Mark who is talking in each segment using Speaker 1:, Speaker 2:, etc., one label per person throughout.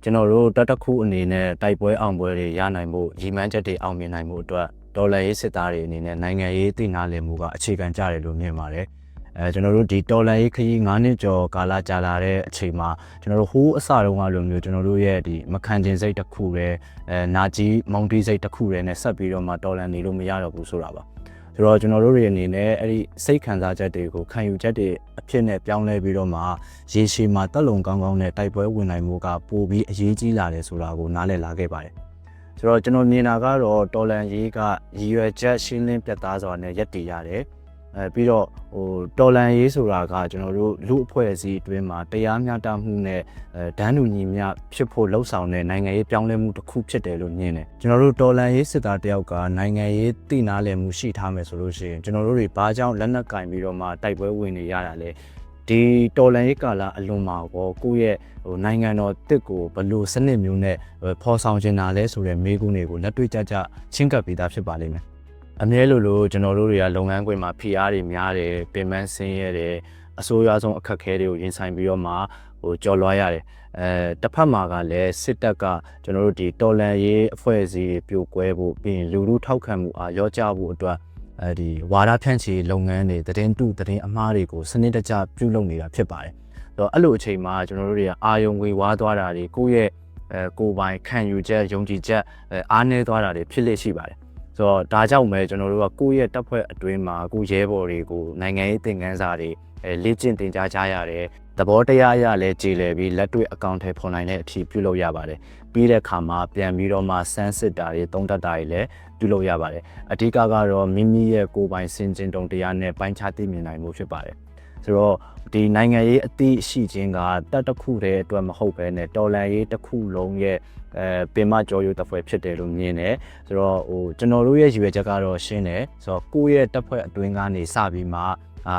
Speaker 1: ကျွန်တော်တို့တတ်တစ်ခုအနေနဲ့တိုက်ပွဲအောင်ပွဲတွေရနိုင်ဖို့ရည်မှန်းချက်တွေအောင်မြင်နိုင်မှုအတွက်ဒေါ်လာရေးစစ်သားတွေအနေနဲ့နိုင်ငံရေးသိနာလည်မှုကအခြေခံကြတယ်လို့မြင်ပါတယ်ကျွန်တော်တို့ဒီဒေါ်လာရေးခရီး9နှစ်ကျော်ကာလကြာလာတဲ့အချိန်မှာကျွန်တော်တို့ဟိုးအစတုန်းကလိုမျိုးကျွန်တော်တို့ရဲ့ဒီမခံကျင်စိတ်တစ်ခုတည်းနာကြီးမုံတီးစိတ်တစ်ခုတည်းနဲ့ဆက်ပြီးတော့မှဒေါ်လာနေလို့မရတော့ဘူးဆိုတာပါဆိုတော့ကျွန်တော်တို့တွေအနေနဲ့အဲ့ဒီစိတ်ခံစားချက်တွေကိုခံယူချက်တွေအဖြစ်နဲ့ပြောင်းလဲပြီးတော့မှရေရှည်မှာတက်လုံကောင်းကောင်းနဲ့တိုက်ပွဲဝင်နိုင်မှုကပိုပြီးအရေးကြီးလာတယ်ဆိုတာကိုနားလည်လာခဲ့ပါတယ်ဆိုတော့ကျွန်တော်မြင်တာကတော့တော်လန်ရေးကရည်ရွယ်ချက်ရှင်းလင်းပြတ်သားစွာနဲ့ရပ်တည်ရတယ်ပြီးတော့တော်လန်ရေးဆိုတာကကျွန်တော်တို့လူအဖွဲ့အစည်းအတွင်းမှာတရားမျှတမှုနဲ့ဒန်းတူညီမျှဖြစ်ဖို့လှုံ့ဆော်တဲ့နိုင်ငံရေးပြောင်းလဲမှုတစ်ခုဖြစ်တယ်လို့မြင်တယ်ကျွန်တော်တို့တော်လန်ရေးစစ်သားတယောက်ကနိုင်ငံရေးသိနာလည်မှုရှိထားမယ်ဆိုလို့ရှိရင်ကျွန်တော်တို့တွေဘာကြောင့်လက်နက်ကင်ပြီးတော့မှတိုက်ပွဲဝင်နေရတာလဲဒီတော်လန်ရေးကာလအလွန်မှာကိုယ့်ရဲ့နိုင်ငံတော်တစ်ကိုဘယ်လိုစနစ်မျိုးနဲ့ဖော်ဆောင်နေတာလဲဆိုတဲ့မေးခွန်းတွေကိုလက်တွေ့ကျကျချင်းကပ်ပြီးသားဖြစ်ပါလိမ့်မယ်အမြဲလိုကျွန်တော်တို့တွေကလုပ်ငန်းခွင်မှာဖိအားတွေများတယ်ပြင်ပန်းဆင်းရဲတယ်အဆိုးရွားဆုံးအခက်အခဲတွေကိုရင်ဆိုင်ပြီးတော့မှကြော်လွှားရတယ်တစ်ဖက်မှာကလည်းစစ်တပ်ကကျွန်တော်တို့ဒီတော်လန်ရေးအဖွဲ့အစည်းပြိုကွဲဖို့ပြီးရင်လူလူထောက်ခံမှုအားရောကြဖို့အတွက်ဒီဝါဒဖြန့်ချီလုပ်ငန်းတွေသတင်းအမှားတွေကိုစနစ်တကျပြုလုပ်နေတာဖြစ်ပါတယ်ဆိုတော့အဲ့လိုအချိန်မှာကျွန်တော်တို့တွေကအာယုံဝေဝါးသွားတာတွေကိုယ့်ရဲ့ကိုယ်ပိုင်ခံယူချက်ယုံကြည်ချက်အားနည်းသွားတာတွေဖြစ်လေ့ရှိပါတယ်ဆိုတော့ဒါကြောင့်ပဲကျွန်တော်တို့ကကိုယ့်ရဲ့တပ်ဖွဲ့အတွင်းမှာကိုရဲဘော်တွေကိုနိုင်ငံရေးသင်ခန်းစာတွေလေ့ကျင့်သင်ကြားကြရတယ်သဘောတရားအရလည်းကြည်လည်ပြီးလက်တွေ့အကောင့်ထဲဖော်နိုင်တဲ့အထိပြုလုပ်ရပါတယ်ပြီးတဲ့အခါမှာပြန်ပြီးတော့မှစမ်းစစ်တာတွေသုံးသပ်တာတွေလည်းပြုလုပ်ရပါတယ်အဓိကကတော့မိမိရဲ့ကိုယ်ပိုင်စင်ကျင်တုံတရားနဲ့ပိုင်းခြားသိမြင်နိုင်မှုဖြစ်ပါတယ်ဆိုတော့ဒီနိုင်ငံရေးအသည့်ရှိခြင်းကတပ်တစ်ခုတည်းအတွက်မဟုတ်ဘဲနဲ့တော်လန်ရေးတစ်ခုလုံးရဲ့ပင်မကြောရိုးတပ်ဖွဲ့ဖြစ်တယ်လို့မြင်တယ်ဆိုတော့ကျွန်တော်တို့ရဲ့ရည်ရွယ်ချက်ကတော့ရှင်းတယ်ဆိုတော့ကိုယ့်ရဲ့တပ်ဖွဲ့အတွင်းကနေစပြီးမှ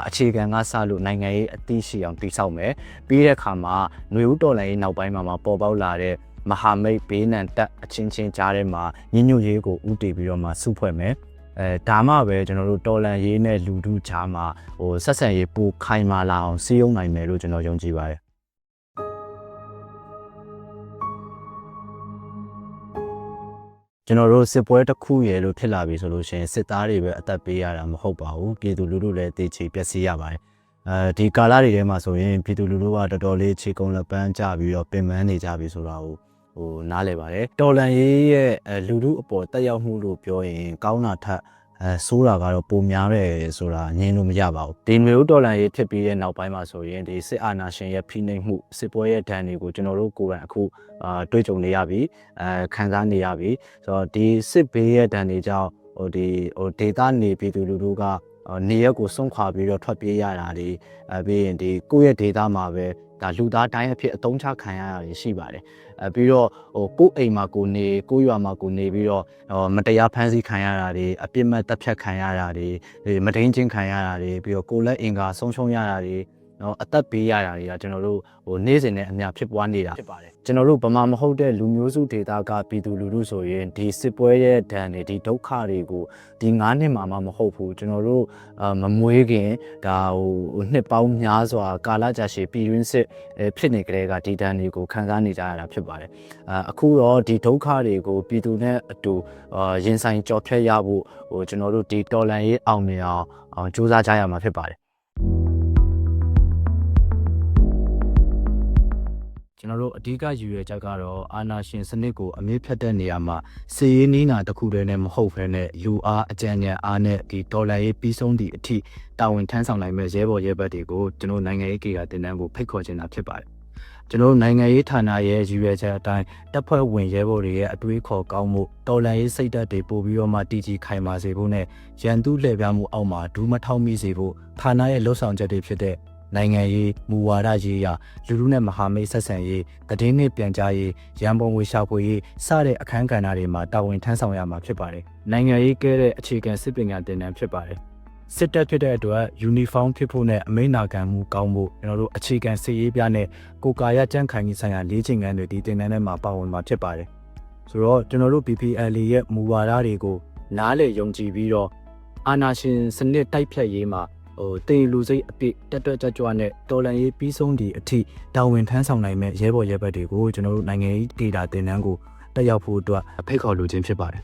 Speaker 1: အခြေခံကစလို့နိုင်ငံရေးအသည့်ရှိအောင်တည်ဆောက်မယ်ပြီးတဲ့အခါမှာຫນွေဦးတော်လှန်ရေးနောက်ပိုင်းမှာပေါ်ပေါက်လာတဲ့မဟာမိတ်ဘေးနံတပ်အချင်းချင်းကြားထဲမှာညညွတ်ရေးကိုဥတည်ပြီးတော့မှစုဖွဲ့မယ်ဒါမှပဲကျွန်တော်တို့တော်လန်ရေးနဲ့လူထုကြားမှာဆက်ဆံရေးပိုခိုင်မာလာအောင်စည်းရုံးနိုင်မယ်လို့ကျွန်တော်ယုံကြည်ပါတယ်ကျွန်တော်တို့စစ်ပွဲတစ်ခုရယ်လို့ဖြစ်လာပြီဆိုလို့ရှိရင်စစ်သားတွေပဲအသက်ပေးရတာမဟုတ်ပါဘူးပြည်သူလူထုလည်းတေချေပျက်စီးရပါတယ်ဒီကာလတွေထဲမှာဆိုရင်ပြည်သူလူထုကတော်တော်လေးခြေကုံလက်ပန်းကျပြီးတော့ပင်ပန်းနေကြပြီဆိုတာကိုနားလည်ပါတယ်တော်လန်ရေးရဲ့လူထုအပေါ်တက်ရောက်မှုလို့ပြောရင်ကောင်းတာထက်ဆိုးတာကတော့ပုံများတယ်ဆိုတာငြင်းလို့မရပါဘူးဒီမျိုးတော်လန်ရေးဖြစ်ပြီးတဲ့နောက်ပိုင်းမှာဆိုရင်ဒီစစ်အာဏာရှင်ရဲ့ဖိနှိပ်မှုစစ်ပွဲရဲ့ဒဏ်တွေကိုကျွန်တော်တို့ကိုယ်တိုင်အခုတွေးကြုံနေရပြီခံစားနေရပြီဆိုတော့ဒီစစ်ဘေးရဲ့ဒဏ်တွေကြောင့်ဒေသနေပြည်သူလူထုကနေရက်ကိုဆုံးခွာပြီးတော့ထွက်ပြေးရတာတွေပြီးရင်ဒီကိုယ့်ရဲ့ဒေသမှာပဲဒါလူသားတိုင်းအဖြစ်အသုံးချခံရတာရှိပါတယ်ပြီးတော့ကိုယ့်အိမ်မှာကိုနေကိုယ့်ရွာမှာကိုနေပြီးတော့မတရားဖမ်းဆီးခံရတာတွေအပြစ်မဲ့တပ်ဖြတ်ခံရတာတွေမဒိန်ချင်းခံရတာတွေပြီးတော့ကိုယ်လက်အင်္ဂါဆုံးရှုံးရတာတွေအသက်ပေးရတာတွေကကျွန်တော်တို့နေ့စဉ်နဲ့အမျှဖြစ်ပွားနေတာဖြစ်ပါတယ်ကျွန်တော်တို့ဗမာမဟုတ်တဲ့လူမျိုးစုဒေသကပြည်သူလူထုဆိုရင်ဒီစစ်ပွဲရဲ့ဒဏ်တွေဒီဒုက္ခတွေကိုဒီ9နှစ်မှာမှမဟုတ်ဘူးကျွန်တော်တို့မမွေးခင်ဒါနှစ်ပေါင်းများစွာကာလကြာရှည်ပြည်တွင်းစစ်ဖြစ်နေကြတဲ့ကဒီဒဏ်တွေကိုခံစားနေကြရတာဖြစ်ပါတယ်အခုတော့ဒီဒုက္ခတွေကိုပြည်သူနဲ့အတူရင်ဆိုင်ကြော်ဖြတ်ရဖို့ကျွန်တော်တို့ဒီတော်လန်ရေးအောင်မြင်အောင်ကြိုးစားကြရမှာဖြစ်ပါတယ်ကျွန်တော်တို့အဓိကရည်ရွယ်ချက်ကတော့အာဏာရှင်စနစ်ကိုအမြင့်ဖြတ်တဲ့နေရာမှာစီရေးနီးနာတစ်ခုတည်းနဲ့မဟုတ်ဘဲနဲ့လူအားအကြံဉာဏ်အားနဲ့ဒီဒေါ်လာရေးပြီးဆုံးသည့်အထိတာဝန်ထမ်းဆောင်နိုင်မဲ့ရဲဘော်ရဲဘက်တွေကိုကျွန်တော်နိုင်ငံရေးကေကတင်တန်းကိုဖိတ်ခေါ်ခြင်းတာဖြစ်ပါတယ်ကျွန်တော်နိုင်ငံရေးဌာနရဲ့ရည်ရွယ်ချက်အတိုင်းတပ်ဖွဲ့ဝင်ရဲဘော်တွေရဲ့အတွေးခေါ်ကောင်းမှုတော်လှန်ရေးစိတ်ဓာတ်တွေပို့ပြီးတော့မှတည်ကြည်ခိုင်မာစေဖို့နဲ့ရန်သူလှည့်ပြားမှုအောက်မှာဒူးမထောက်မိစေဖို့ဌာနရဲ့လှုပ်ဆောင်ချက်တွေဖြစ်တဲ့နိုင်ငံရေးမူဝါဒရေးရာလူထုနဲ့မဟာမိတ်ဆက်ဆံရေးသတင်းနဲ့ပြန်ကြားရေးရန်ပုံငွေရှာဖွေရေးစတဲ့အခန်းကဏ္ဍတွေမှာတာဝန်ထမ်းဆောင်ရမှာဖြစ်ပါတယ်။နိုင်ငံရေးကဲတဲ့အခြေခံစစ်ပညာသင်တန်းဖြစ်ပါတယ်။စစ်တပ်ဖြစ်တဲ့အတွက်ယူနီဖောင်းဖြစ်ဖို့နဲ့အမိန့်နာခံမှုကောင်းဖို့ကျွန်တော်တို့အခြေခံစစ်ရေးပြနဲ့ကိုကာယကြံ့ခိုင်ရေးဆိုင်ရာလေ့ကျင့်ခန်းတွေဒီသင်တန်းထဲမှာပါဝင်မှာဖြစ်ပါတယ်။ဆိုတော့ကျွန်တော်တို့ PPLA ရဲ့မူဝါဒတွေကိုနားလည်ယုံကြည်ပြီးတော့အာဏာရှင်စနစ်တိုက်ဖြတ်ရေးမှာ တင်လူစိတ်အပြည့်တက်ကြွကြွနဲ့တော်လန်ရေးပြီးဆုံးဒီအထိတာဝန်ထမ်းဆောင်နိုင်မဲ့ရဲဘော်ရဲဘက်တွေကိုကျွန်တော်တို့နိုင်ငံရေးဒေတာတင်နန်းကိုတက်ရောက်ဖို့အတွက်ဖိတ်ခေါ်လိုခြင်းဖြစ်ပါတယ်